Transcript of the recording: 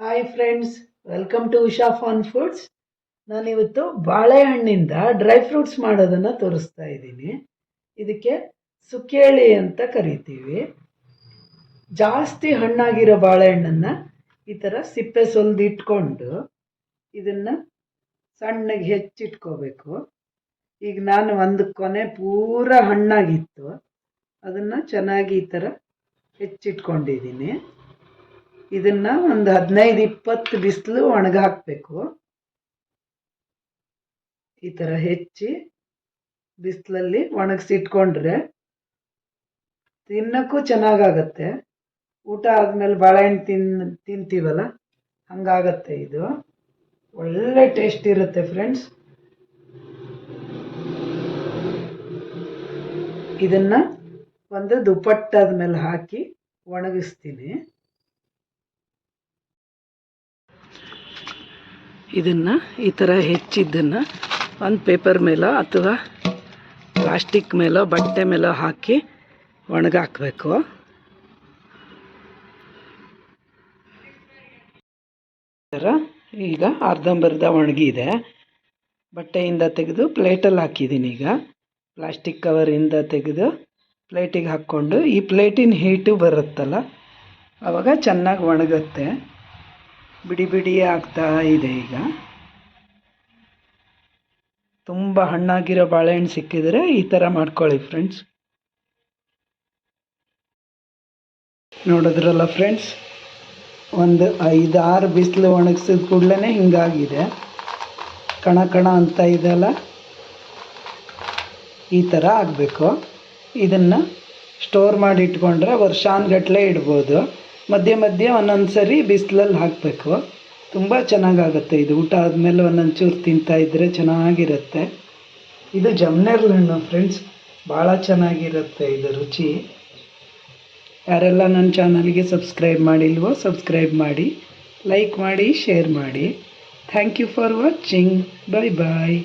Hi friends, welcome to Usha fun foods. ನಾನಿವತ್ತು ಬಾಳೆಹಣ್ಣಿಂದ dry fruits ಮಾಡೋದನ್ನು ತೋರಿಸ್ತಾ ಇದ್ದೀನಿ. ಇದಕ್ಕೆ ಸುಕ್ಕೇಳಿ ಅಂತ ಕರಿತೀವಿ. ಜಾಸ್ತಿ ಹಣ್ಣಾಗಿರೋ ಬಾಳೆಹಣ್ಣನ್ನು ಈ ಥರ ಸಿಪ್ಪೆ ಇಟ್ಕೊಂಡು ಇದನ್ನು ಸಣ್ಣಗೆ ಹೆಚ್ಚಿಟ್ಕೋಬೇಕು. ಈಗ ನಾನು ಒಂದು ಕೊನೆ ಪೂರ ಹಣ್ಣಾಗಿತ್ತು, ಅದನ್ನು ಚೆನ್ನಾಗಿ ಈ ಥರ ಹೆಚ್ಚಿಟ್ಕೊಂಡಿದ್ದೀನಿ. ಇದನ್ನ ಒಂದು 15-20 ಬಿಸಿಲು ಒಣಗಾಕಬೇಕು. ಈ ಥರ ಹೆಚ್ಚಿ ಬಿಸಿಲಲ್ಲಿ ಒಣಗಿಸಿಟ್ಕೊಂಡ್ರೆ ತಿನ್ನಕ್ಕೂ ಚೆನ್ನಾಗಾಗತ್ತೆ. ಊಟ ಆದಮೇಲೆ ಬಾಳೆಹಣ್ಣು ತಿಂತೀವಲ್ಲ, ಹಂಗಾಗತ್ತೆ. ಇದು ಒಳ್ಳೆ ಟೇಸ್ಟ್ ಇರುತ್ತೆ ಫ್ರೆಂಡ್ಸ್. ಇದನ್ನು ಒಂದು ದುಪ್ಪಟ್ಟಾದ ಮೇಲೆ ಹಾಕಿ ಒಣಗಿಸ್ತೀನಿ. ಇದನ್ನು ಈ ಥರ ಹೆಚ್ಚಿದ್ದನ್ನು ಒಂದು ಪೇಪರ್ ಮೇಲೋ ಅಥವಾ ಪ್ಲಾಸ್ಟಿಕ್ ಮೇಲೋ ಬಟ್ಟೆ ಮೇಲೋ ಹಾಕಿ ಒಣಗಾಕಬೇಕು. ಥರ ಈಗ ಅರ್ಧಂಬರ್ಧ ಒಣಗಿದೆ. ಬಟ್ಟೆಯಿಂದ ತೆಗೆದು ಪ್ಲೇಟಲ್ಲಿ ಹಾಕಿದ್ದೀನಿ. ಈಗ ಪ್ಲಾಸ್ಟಿಕ್ ಕವರಿಂದ ತೆಗೆದು ಪ್ಲೇಟಿಗೆ ಹಾಕ್ಕೊಂಡು ಈ ಪ್ಲೇಟಿನ ಹೀಟು ಬರುತ್ತಲ್ಲ, ಆವಾಗ ಚೆನ್ನಾಗಿ ಒಣಗುತ್ತೆ. ಬಿಡಿ ಬಿಡಿ ಆಗ್ತಾ ಇದೆ. ಈಗ ತುಂಬ ಹಣ್ಣಾಗಿರೋ ಬಾಳೆಹಣ್ಣು ಸಿಕ್ಕಿದರೆ ಈ ಥರ ಮಾಡ್ಕೊಳ್ಳಿ ಫ್ರೆಂಡ್ಸ್. ನೋಡಿದ್ರಲ್ಲ ಫ್ರೆಂಡ್ಸ್, ಒಂದು 5-6 ಬಿಸಿಲು ಒಣಗಿಸಿದ ಕೂಡಲೇ ಹಿಂಗಾಗಿದೆ. ಕಣ ಕಣ ಅಂತ ಇದೆಲ್ಲ ಈ ಥರ ಆಗಬೇಕು. ಇದನ್ನು ಸ್ಟೋರ್ ಮಾಡಿ ಇಟ್ಕೊಂಡ್ರೆ ವರ್ಷಾನುಗಟ್ಟಲೆ ಇಡ್ಬೋದು. ಮಧ್ಯೆ ಮಧ್ಯೆ ಒಂದೊಂದು ಸರಿ ಬಿಸಿಲಲ್ಲಿ ಹಾಕಬೇಕು. ತುಂಬ ಚೆನ್ನಾಗಾಗುತ್ತೆ. ಇದು ಊಟ ಆದಮೇಲೆ ಒಂದೊಂದು ಚೂರು ತಿಂತಾಯಿದ್ರೆ ಚೆನ್ನಾಗಿರುತ್ತೆ. ಇದು ಜಮ್ನೆರ್ಲ್ ಹಣ್ಣು ಫ್ರೆಂಡ್ಸ್, ಭಾಳ ಚೆನ್ನಾಗಿರುತ್ತೆ ಇದು ರುಚಿ. ಯಾರೆಲ್ಲ ನನ್ನ ಚಾನಲ್ಗೆ ಸಬ್ಸ್ಕ್ರೈಬ್ ಮಾಡಿಲ್ವೋ ಸಬ್ಸ್ಕ್ರೈಬ್ ಮಾಡಿ, ಲೈಕ್ ಮಾಡಿ, ಶೇರ್ ಮಾಡಿ. Thank you for watching. Bye bye.